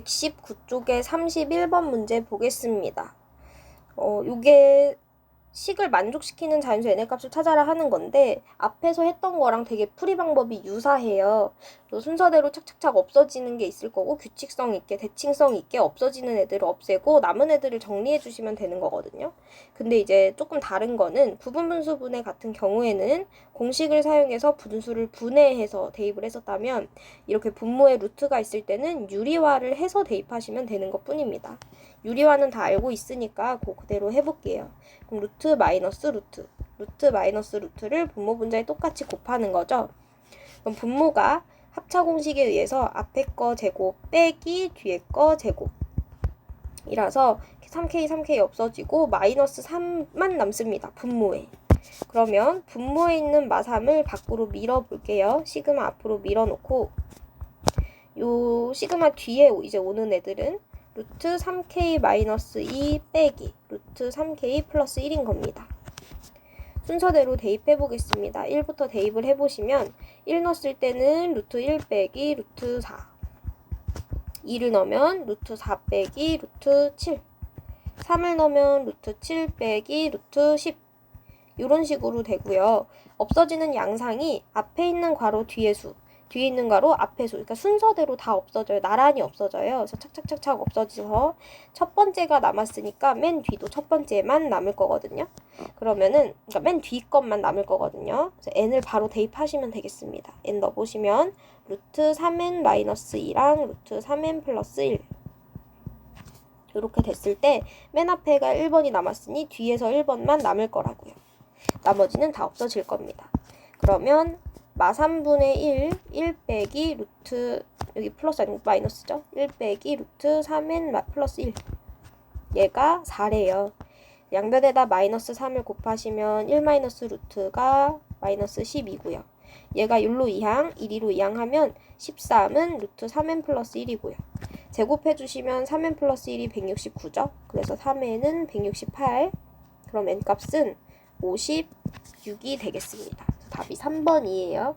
119쪽에 31번 문제 보겠습니다. 요게 식을 만족시키는 자연수 n의 값을 찾아라 하는 건데 앞에서 했던 거랑 되게 풀이 방법이 유사해요. 순서대로 착착착 없어지는 게 있을 거고 규칙성 있게 대칭성 있게 없어지는 애들을 없애고 남은 애들을 정리해 주시면 되는 거거든요. 근데 이제 조금 다른 거는 부분분수 분해 같은 경우에는 공식을 사용해서 분수를 분해해서 대입을 했었다면 이렇게 분모에 루트가 있을 때는 유리화를 해서 대입하시면 되는 것 뿐입니다. 유리화는 다 알고 있으니까 그대로 해볼게요. 그럼 루트 마이너스 루트를 분모 분자에 똑같이 곱하는 거죠. 그럼 분모가 합차 공식에 의해서 앞에 거 제곱 빼기 뒤에 거 제곱이라서 3k 없어지고 마이너스 3만 남습니다. 분모에. 그러면 분모에 있는 마3을 밖으로 밀어볼게요. 시그마 앞으로 밀어놓고 요 시그마 뒤에 이제 오는 애들은 루트 3k-2 빼기 루트 3k 플러스 1인 겁니다. 순서대로 대입해 보겠습니다. 1부터 대입을 해보시면 1 넣었을 때는 루트 1 빼기 루트 4 2를 넣으면 루트 4 빼기 루트 7 3을 넣으면 루트 7 빼기 루트 10 이런 식으로 되고요. 없어지는 양상이 앞에 있는 괄호 뒤에 수 뒤에 있는 괄호 앞에 수 그러니까 순서대로 다 없어져요. 나란히 없어져요. 그래서 착착착착 없어져서 첫 번째가 남았으니까 맨 뒤도 첫 번째만 남을 거거든요. 그러면은 그러니까 맨 뒤 것만 남을 거거든요. 그래서 n을 바로 대입하시면 되겠습니다. n 넣어보시면 루트 3n-2랑 루트 3n 플러스 1 이렇게 됐을 때 맨 앞에가 1번이 남았으니 뒤에서 1번만 남을 거라고요. 나머지는 다 없어질 겁니다. 그러면 마3분의 1 빼기 루트 여기 플러스 아니고 마이너스죠. 1 빼기 루트 3n 플러스 1 얘가 4래요. 양변에다 마이너스 3을 곱하시면 1 마이너스 루트가 마이너스 10이고요. 얘가 1로 이항, 1로 이항하면 13은 루트 3n 플러스 1이고요. 제곱해주시면 3n 플러스 1이 169죠. 그래서 3n은 168. 그럼 n값은 56이 되겠습니다. 답이 3번이에요.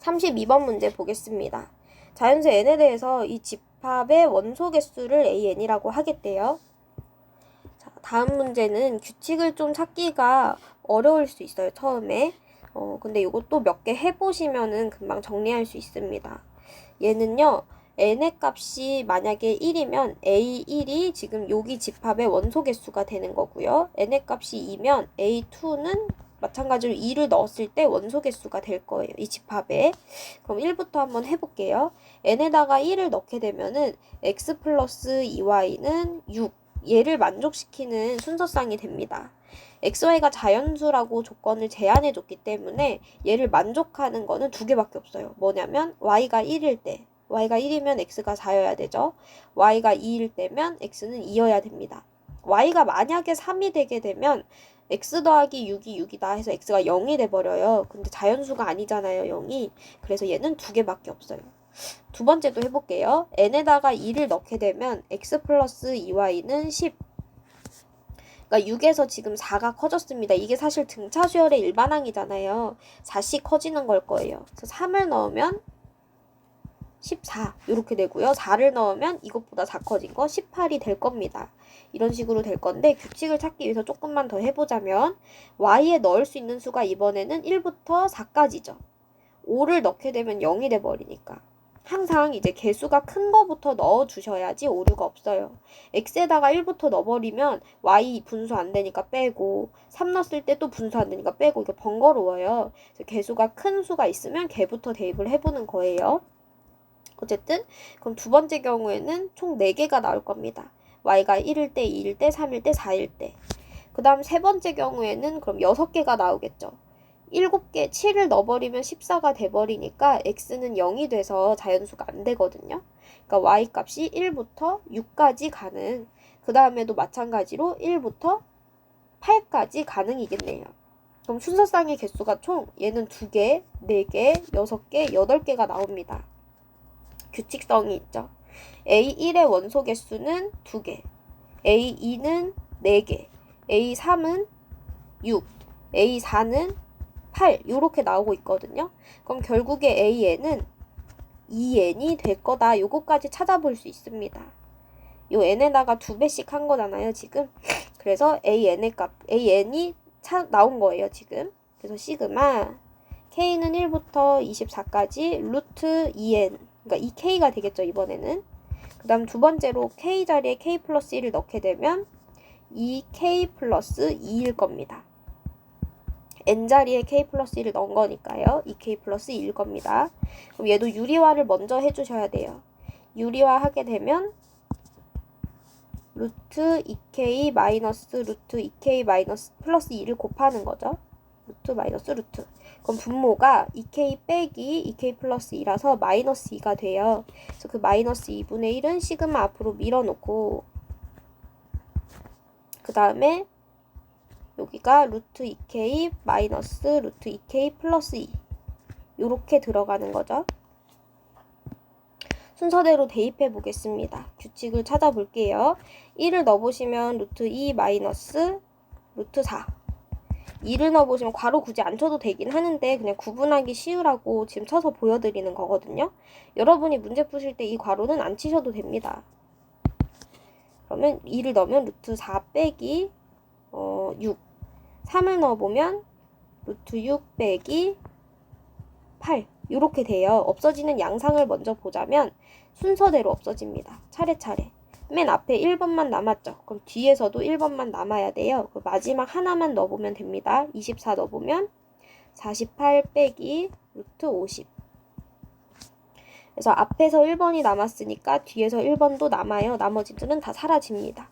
32번 문제 보겠습니다. 자연수 n에 대해서 이 집합의 원소 개수를 an이라고 하겠대요. 자, 다음 문제는 규칙을 좀 찾기가 어려울 수 있어요. 처음에. 근데 이것도 몇 개 해보시면은 금방 정리할 수 있습니다. 얘는요. n의 값이 만약에 1이면 a1이 지금 여기 집합의 원소 개수가 되는 거고요. n의 값이 2면 a2는 마찬가지로 2를 넣었을 때 원소 개수가 될 거예요. 이 집합에. 그럼 1부터 한번 해볼게요. n에다가 1을 넣게 되면은 x 플러스 2y는 6. 얘를 만족시키는 순서쌍이 됩니다. xy가 자연수라고 조건을 제한해줬기 때문에 얘를 만족하는 거는 두 개밖에 없어요. 뭐냐면 y가 1일 때 y가 1이면 x가 4여야 되죠. y가 2일 때면 x는 2여야 됩니다. y가 만약에 3이 되게 되면 x 더하기 6이 6이다 해서 x가 0이 돼버려요. 근데 자연수가 아니잖아요. 0이. 그래서 얘는 두 개밖에 없어요. 두 번째도 해볼게요. n에다가 2를 넣게 되면 x 플러스 2y는 10. 그러니까 6에서 지금 4가 커졌습니다. 이게 사실 등차수열의 일반항이잖아요. 4씩 커지는 걸 거예요. 그래서 3을 넣으면 14 이렇게 되고요. 4를 넣으면 이것보다 4 커진 거 18이 될 겁니다. 이런 식으로 될 건데 규칙을 찾기 위해서 조금만 더 해보자면 y에 넣을 수 있는 수가 이번에는 1부터 4까지죠. 5를 넣게 되면 0이 돼버리니까 항상 이제 개수가 큰 거부터 넣어주셔야지 오류가 없어요. x에다가 1부터 넣어버리면 y 분수 안 되니까 빼고 3 넣었을 때 또 분수 안 되니까 빼고 이게 번거로워요. 그래서 개수가 큰 수가 있으면 걔부터 대입을 해보는 거예요. 어쨌든 그럼 두 번째 경우에는 총 4개가 나올 겁니다. y가 1일 때, 2일 때, 3일 때, 4일 때. 그 다음 세 번째 경우에는 그럼 6개가 나오겠죠. 7개, 7을 넣어버리면 14가 돼버리니까 x는 0이 돼서 자연수가 안 되거든요. 그러니까 y 값이 1부터 6까지 가능. 그 다음에도 마찬가지로 1부터 8까지 가능이겠네요. 그럼 순서쌍의 개수가 총 얘는 2개, 4개, 6개, 8개가 나옵니다. 규칙성이 있죠. A1의 원소 개수는 2개, A2는 4개, A3은 6, A4는 8 이렇게 나오고 있거든요. 그럼 결국에 AN은 2n이 될 거다. 요거까지 찾아볼 수 있습니다. 요 n에다가 2배씩 한 거잖아요, 지금. 그래서 an이 나온 거예요, 지금. 그래서 시그마 k는 1부터 24까지 루트 2n. 그러니까 2k가 되겠죠, 이번에는. 그 다음 두 번째로 k 자리에 k 플러스 1을 넣게 되면 2k 플러스 2일 겁니다. n 자리에 k 플러스 1을 넣은 거니까요. 2k 플러스 2일 겁니다. 그럼 얘도 유리화를 먼저 해주셔야 돼요. 유리화 하게 되면 루트 2k 마이너스 루트 2k 마이너스 플러스 2를 곱하는 거죠. 루트 마이너스 루트. 그럼 분모가 2k 빼기 2k 플러스 2라서 마이너스 2가 돼요. 그래서 그 마이너스 2분의 1은 시그마 앞으로 밀어놓고 그 다음에 여기가 루트 2k 마이너스 루트 2k 플러스 2 요렇게 들어가는 거죠. 순서대로 대입해 보겠습니다. 규칙을 찾아볼게요. 1을 넣어보시면 루트 2 마이너스 루트 4 2를 넣어보시면 괄호 굳이 안 쳐도 되긴 하는데 그냥 구분하기 쉬우라고 지금 쳐서 보여드리는 거거든요. 여러분이 문제 푸실 때 이 괄호는 안 치셔도 됩니다. 그러면 2를 넣으면 루트 4 빼기 6 3을 넣어보면 루트 6 빼기 8 이렇게 돼요. 없어지는 양상을 먼저 보자면 순서대로 없어집니다. 차례차례. 맨 앞에 1번만 남았죠. 그럼 뒤에서도 1번만 남아야 돼요. 그 마지막 하나만 넣어보면 됩니다. 24 넣어보면 48 빼기 루트 50. 그래서 앞에서 1번이 남았으니까 뒤에서 1번도 남아요. 나머지들은 다 사라집니다.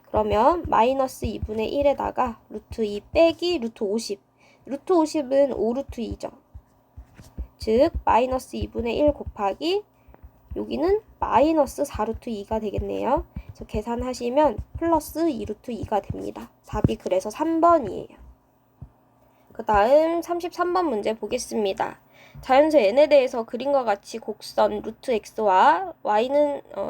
그러면 마이너스 2분의 1에다가 루트 2 빼기 루트 50. 루트 50은 5루트 2죠. 즉 마이너스 2분의 1 곱하기 여기는 마이너스 4루트 2가 되겠네요. 그래서 계산하시면 플러스 2루트 2가 됩니다. 답이 그래서 3번이에요. 그 다음 33번 문제 보겠습니다. 자연수 n에 대해서 그림과 같이 곡선 루트 x와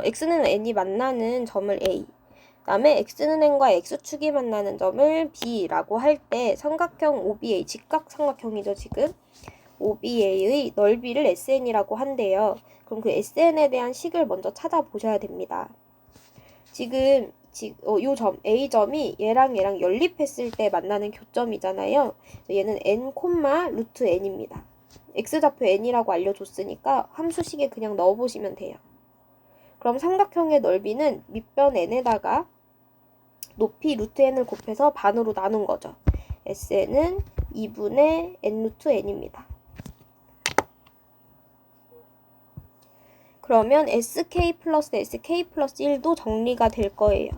x는 n이 만나는 점을 a, 그 다음에 x는 n과 x축이 만나는 점을 b라고 할 때 삼각형 OBA, 직각삼각형이죠 지금. OBA의 넓이를 SN이라고 한대요. 그럼 그 SN에 대한 식을 먼저 찾아보셔야 됩니다. 지금 요 점, A점이 얘랑 연립했을 때 만나는 교점이잖아요. 얘는 n, 루트 n입니다. x좌표 n이라고 알려줬으니까 함수식에 그냥 넣어보시면 돼요. 그럼 삼각형의 넓이는 밑변 n에다가 높이 루트 n을 곱해서 반으로 나눈 거죠. SN은 2분의 n 루트 n입니다. 그러면 SK 플러스 1도 정리가 될 거예요.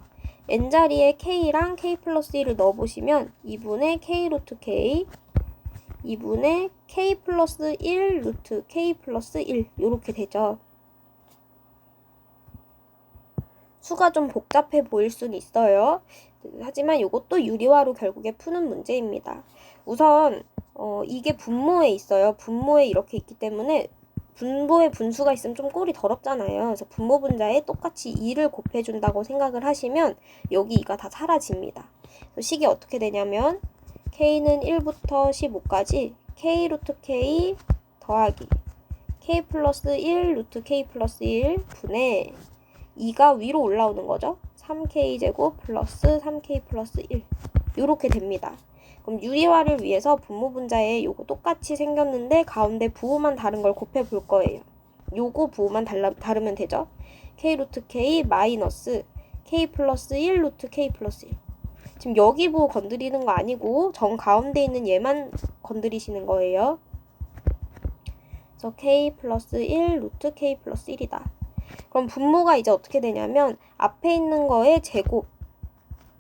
n자리에 k랑 k 플러스 1을 넣어보시면 2분의 k 루트 k, 2분의 k 플러스 1 루트 k 플러스 1 이렇게 되죠. 수가 좀 복잡해 보일 수는 있어요. 하지만 이것도 유리화로 결국에 푸는 문제입니다. 우선 이게 분모에 있어요. 분모에 이렇게 있기 때문에 분모에 분수가 있으면 좀 꼴이 더럽잖아요. 그래서 분모 분자에 똑같이 2를 곱해준다고 생각을 하시면 여기 2가 다 사라집니다. 식이 어떻게 되냐면 k는 1부터 15까지 k 루트 k 더하기 k 플러스 1 루트 k 플러스 1 분의 2가 위로 올라오는 거죠. 3k제곱 플러스 3k 플러스 1 이렇게 됩니다. 그럼 유리화를 위해서 분모 분자에 요거 똑같이 생겼는데 가운데 부호만 다른 걸 곱해 볼 거예요. 요거 부호만 다르면 되죠. k 루트 k 마이너스 k 플러스 1 루트 k 플러스 1. 지금 여기 부호 건드리는 거 아니고 정 가운데 있는 얘만 건드리시는 거예요. 그래서 k 플러스 1 루트 k 플러스 1이다. 그럼 분모가 이제 어떻게 되냐면 앞에 있는 거의 제곱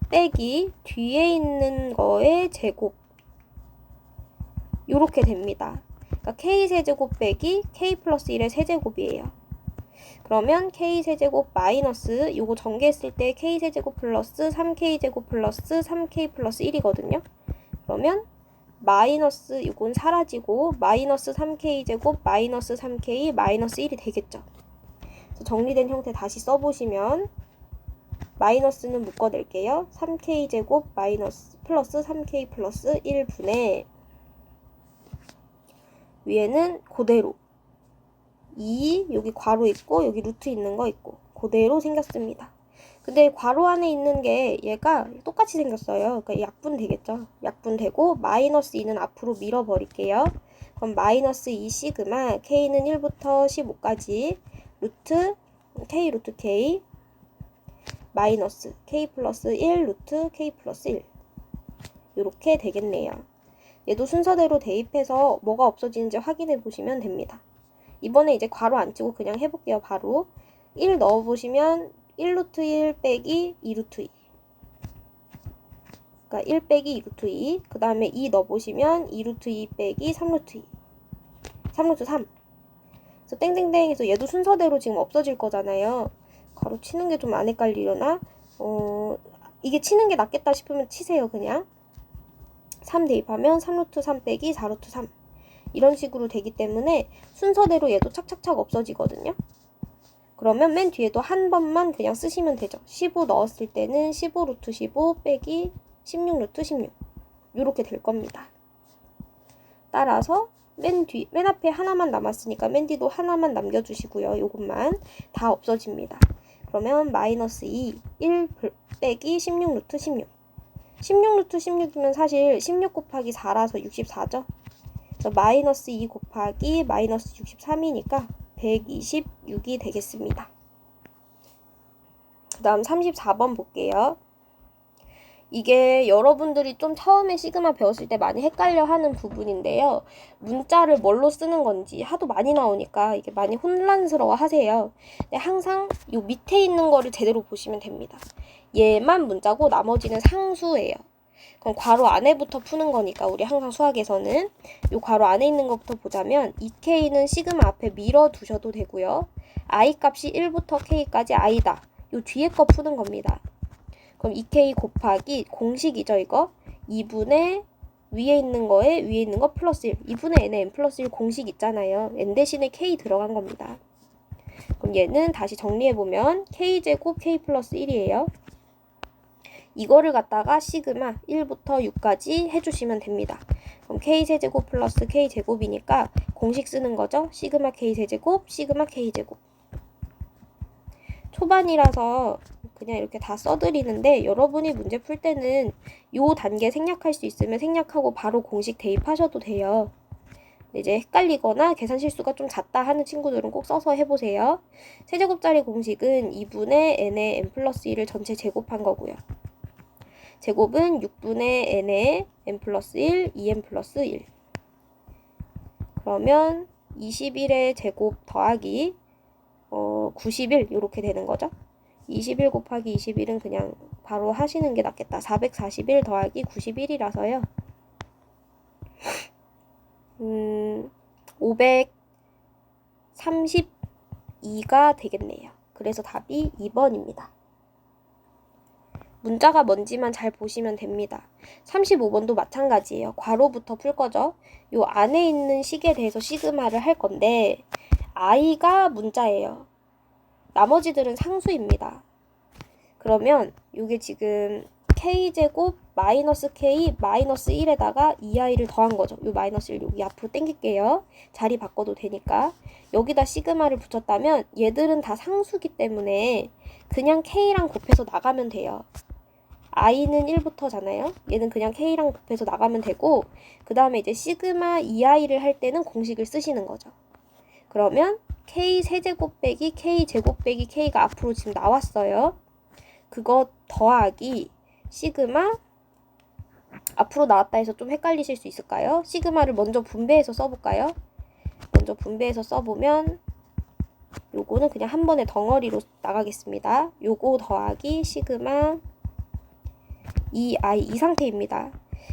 빼기 뒤에 있는 거의 제곱 요렇게 됩니다. 그러니까 k 세제곱 빼기 k 플러스 1의 세제곱이에요. 그러면 k 세제곱 마이너스 요거 전개했을 때 k 세제곱 플러스 3k 제곱 플러스 3k 플러스 1이거든요. 그러면 마이너스 요건 사라지고 마이너스 3k 제곱 마이너스 3k 마이너스 1이 되겠죠. 그래서 정리된 형태 다시 써보시면 마이너스는 묶어낼게요. 3k 제곱 마이너스 플러스 3k 플러스 1분의 위에는 그대로 여기 괄호 있고 여기 루트 있는 거 있고 그대로 생겼습니다. 근데 괄호 안에 있는 게 얘가 똑같이 생겼어요. 그러니까 약분 되겠죠. 약분 되고 마이너스 2는 앞으로 밀어버릴게요. 그럼 마이너스 2 시그마 k는 1부터 15까지 루트 k 루트 k 마이너스 k 플러스 1 루트 k 플러스 1 이렇게 되겠네요. 얘도 순서대로 대입해서 뭐가 없어지는지 확인해 보시면 됩니다. 이번에 이제 괄호 안 치고 그냥 해볼게요. 바로 1 넣어보시면 1루트 1 빼기 2루트 2 그러니까 1 빼기 2루트 2 그 다음에 2 넣어보시면 2루트 2 빼기 3루트 2 3루트 3 그래서 땡땡땡 해서 얘도 순서대로 지금 없어질 거잖아요. 괄호 치는 게 좀 안 헷갈리려나? 이게 치는 게 낫겠다 싶으면 치세요. 그냥 3 대입하면 3루트 3 빼기 4루트 3 이런 식으로 되기 때문에 순서대로 얘도 착착착 없어지거든요. 그러면 맨 뒤에도 한 번만 그냥 쓰시면 되죠. 15 넣었을 때는 15 루트 15 빼기 16 루트 16 이렇게 될 겁니다. 따라서 맨 앞에 하나만 남았으니까 맨 뒤도 하나만 남겨주시고요. 요것만 다 없어집니다. 그러면 마이너스 2, 1 빼기 16 루트 16 16 루트 16이면 사실 16 곱하기 4라서 64죠. 그래서 마이너스 2 곱하기 마이너스 63이니까 126이 되겠습니다. 그 다음 34번 볼게요. 이게 여러분들이 좀 처음에 시그마 배웠을 때 많이 헷갈려 하는 부분인데요. 문자를 뭘로 쓰는 건지 하도 많이 나오니까 이게 많이 혼란스러워 하세요. 근데 항상 요 밑에 있는 거를 제대로 보시면 됩니다. 얘만 문자고 나머지는 상수예요. 그럼 괄호 안에부터 푸는 거니까 우리 항상 수학에서는 요 괄호 안에 있는 것부터 보자면 2k는 시그마 앞에 밀어 두셔도 되고요. i 값이 1부터 k까지 i다. 요 뒤에 거 푸는 겁니다. 그럼 2k 곱하기 공식이죠, 이거. 2분의 위에 있는 거에 위에 있는 거 플러스 1. 2분의 n에 n 플러스 1 공식 있잖아요. n 대신에 k 들어간 겁니다. 그럼 얘는 다시 정리해보면 k제곱 k 플러스 1이에요. 이거를 갖다가 시그마 1부터 6까지 해주시면 됩니다. 그럼 k세제곱 플러스 k제곱이니까 공식 쓰는 거죠. 시그마 k세제곱, 시그마 k제곱. 초반이라서 그냥 이렇게 다 써드리는데 여러분이 문제 풀 때는 요 단계 생략할 수 있으면 생략하고 바로 공식 대입하셔도 돼요. 이제 헷갈리거나 계산 실수가 좀 잦다 하는 친구들은 꼭 써서 해보세요. 세제곱짜리 공식은 2분의 n의 n 플러스 1을 전체 제곱한 거고요. 제곱은 6분의 n의 n 플러스 1, 2n 플러스 1. 그러면 21의 제곱 더하기 91 이렇게 되는 거죠. 21 곱하기 21은 그냥 바로 하시는 게 낫겠다. 441 더하기 91이라서요. 532가 되겠네요. 그래서 답이 2번입니다. 문자가 뭔지만 잘 보시면 됩니다. 35번도 마찬가지예요. 괄호부터 풀 거죠. 요 안에 있는 식에 대해서 시그마를 할 건데 i가 문자예요. 나머지들은 상수입니다. 그러면 요게 지금 k제곱 마이너스 k 마이너스 1에다가 2i를 더한 거죠. 요 마이너스 1 여기 앞으로 당길게요. 자리 바꿔도 되니까. 여기다 시그마를 붙였다면 얘들은 다 상수기 때문에 그냥 k랑 곱해서 나가면 돼요. i는 1부터잖아요. 얘는 그냥 k랑 곱해서 나가면 되고 그 다음에 이제 시그마 2i를 할 때는 공식을 쓰시는 거죠. 그러면 k 세제곱 빼기 k 제곱 빼기 k가 앞으로 지금 나왔어요. 그거 더하기 시그마 앞으로 나왔다 해서 좀 헷갈리실 수 있을까요? 시그마를 먼저 분배해서 써볼까요? 먼저 분배해서 써보면 요거는 그냥 한 번에 덩어리로 나가겠습니다. 요거 더하기 시그마 2i 이 상태입니다.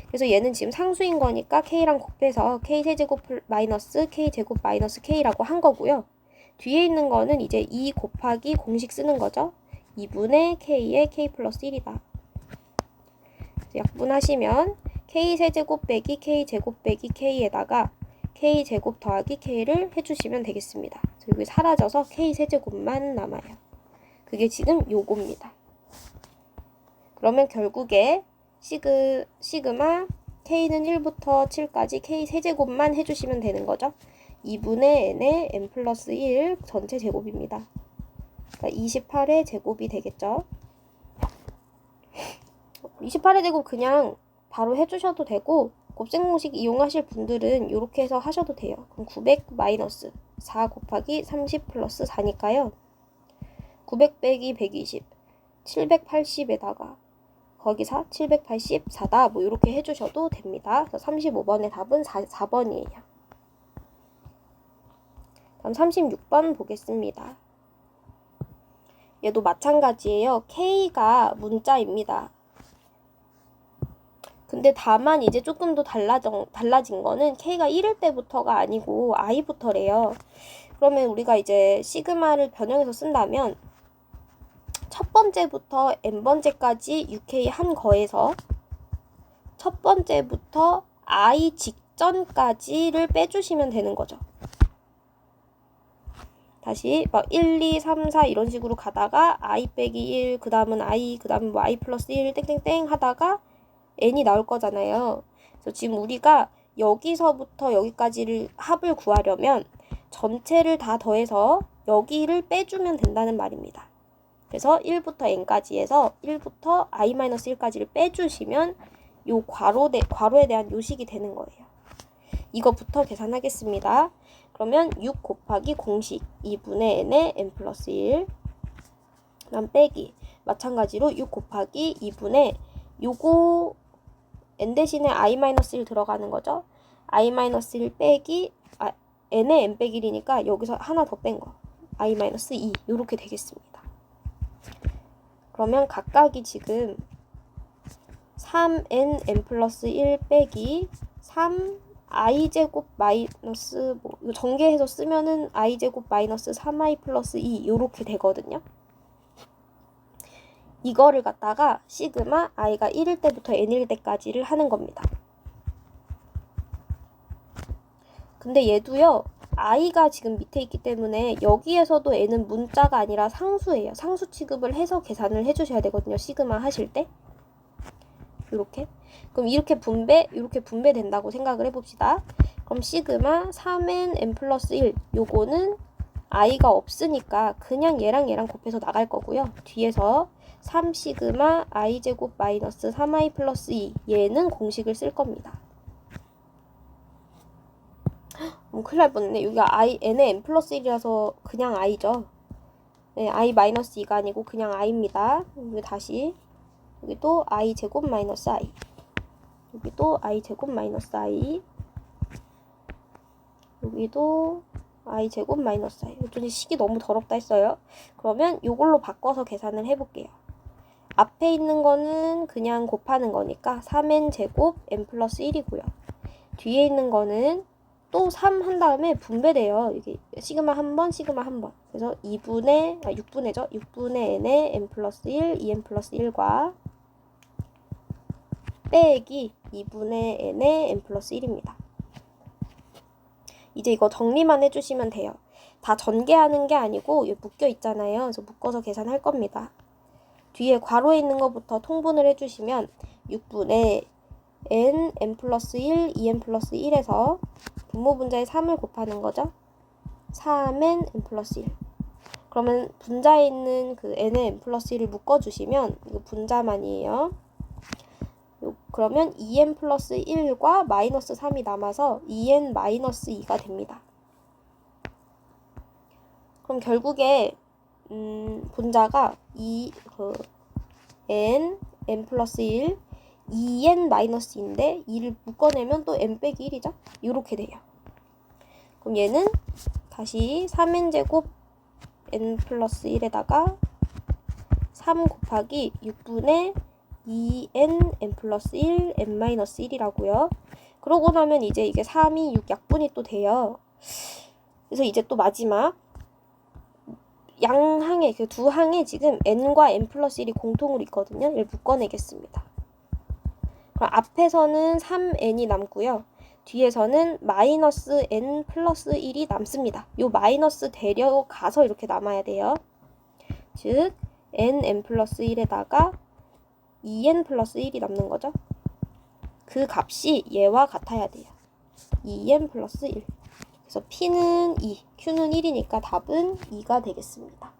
그래서 얘는 지금 상수인 거니까 k랑 곱해서 k 세제곱 마이너스 k 제곱 마이너스 k라고 한 거고요. 뒤에 있는 거는 이제 2 곱하기 공식 쓰는 거죠. 2분의 k의 k 플러스 1이다. 약분하시면 k 세제곱 빼기 k 제곱 빼기 k에다가 k 제곱 더하기 k를 해주시면 되겠습니다. 여기 사라져서 k 세제곱만 남아요. 그게 지금 요겁니다. 그러면 결국에 시그마 k는 1부터 7까지 k 세제곱만 해주시면 되는 거죠. 2분의 n의 n 플러스 1 전체 제곱입니다. 그러니까 28의 제곱이 되겠죠. 28의 제곱 그냥 바로 해주셔도 되고 곱셈 공식 이용하실 분들은 이렇게 해서 하셔도 돼요. 그럼 900 마이너스 4 곱하기 30 플러스 4니까요. 900 빼기 120, 780에다가 거기 4, 784다. 뭐 이렇게 해주셔도 됩니다. 그래서 35번의 답은 4번이에요. 다음 36번 보겠습니다. 얘도 마찬가지예요. K가 문자입니다. 근데 다만 이제 조금 더 달라진 거는 K가 1일 때부터가 아니고 I부터래요. 그러면 우리가 이제 시그마를 변형해서 쓴다면 첫 번째부터 n번째까지 UK 한 거에서 첫 번째부터 I 직전까지를 빼주시면 되는 거죠. 다시 막 1, 2, 3, 4 이런 식으로 가다가 I 빼기 1, 그 다음은 I, 그 다음은 뭐 I 플러스 1 땡땡땡 하다가 n이 나올 거잖아요. 그래서 지금 우리가 여기서부터 여기까지를 합을 구하려면 전체를 다 더해서 여기를 빼주면 된다는 말입니다. 그래서 1부터 n까지 해서 1부터 i-1까지를 빼주시면 요 괄호에 대한 요식이 되는 거예요. 이거부터 계산하겠습니다. 그러면 6 곱하기 공식 2분의 n의 n 플러스 1 그다음 빼기 마찬가지로 6 곱하기 2분의 요거 n 대신에 i-1 들어가는 거죠. i-1 빼기 n의 n 빼기 1이니까 여기서 하나 더 뺀 거 i-2 이렇게 되겠습니다. 그러면 각각이 지금 3n n 플러스 1 빼기 3i제곱 마이너스 뭐 이거 전개해서 쓰면은 i제곱 마이너스 3i 플러스 2 이렇게 되거든요. 이거를 갖다가 시그마 i가 1일 때부터 n일 때까지를 하는 겁니다. 근데 얘도요. i가 지금 밑에 있기 때문에 여기에서도 n은 문자가 아니라 상수예요. 상수 취급을 해서 계산을 해주셔야 되거든요. 시그마 하실 때. 이렇게. 그럼 이렇게 분배된다고 생각을 해봅시다. 그럼 시그마 3n n 플러스 1 요거는 i가 없으니까 그냥 얘랑 곱해서 나갈 거고요. 뒤에서 3 시그마 i 제곱 마이너스 3i 플러스 2 얘는 공식을 쓸 겁니다. 큰일 날 뻔했네. 여기가 n의 n 플러스 1이라서 그냥 i죠. 네, i 마이너스 2가 아니고 그냥 i입니다. 여기 다시 여기 또 i 제곱 마이너스 i 여기 또 i 제곱 마이너스 i 여기도 i 제곱 마이너스 i 어쩐지 식이 너무 더럽다 했어요. 그러면 요걸로 바꿔서 계산을 해볼게요. 앞에 있는 거는 그냥 곱하는 거니까 3n 제곱 n 플러스 1이고요. 뒤에 있는 거는 또 3 한 다음에 분배돼요. 이게 시그마 한 번, 시그마 한 번. 그래서 6분의죠. 6분의 n의 n 플러스 1, 2n 플러스 1과 빼기 2분의 n의 n 플러스 1입니다. 이제 이거 정리만 해주시면 돼요. 다 전개하는 게 아니고 묶여 있잖아요. 그래서 묶어서 계산할 겁니다. 뒤에 괄호에 있는 것부터 통분을 해주시면 6분의 n 플러스 1, 2n 플러스 1에서 분모 분자에 3을 곱하는 거죠. 3n n 플러스 1. 그러면 분자에 있는 그 n의 n 플러스 1을 묶어주시면 이거 분자만이에요. 그러면 2n 플러스 1과 마이너스 3이 남아서 2n 마이너스 2가 됩니다. 그럼 결국에 분자가 n 플러스 1 2n 마이너스 2인데 2를 묶어내면 또 n 빼기 1이죠. 이렇게 돼요. 그럼 얘는 다시 3n 제곱 n 플러스 1에다가 3 곱하기 6분의 2n n 플러스 1 n 마이너스 1이라고요. 그러고 나면 이제 이게 3이 6 약분이 또 돼요. 그래서 이제 또 마지막 양항에 그 두 항에 지금 n과 n 플러스 1이 공통으로 있거든요. 이걸 묶어내겠습니다. 그럼 앞에서는 3n이 남고요. 뒤에서는 마이너스 n 플러스 1이 남습니다. 요 마이너스 데려가서 이렇게 남아야 돼요. 즉 n 플러스 1에다가 2n 플러스 1이 남는 거죠. 그 값이 얘와 같아야 돼요. 2n 플러스 1. 그래서 P는 2, Q는 1이니까 답은 2가 되겠습니다.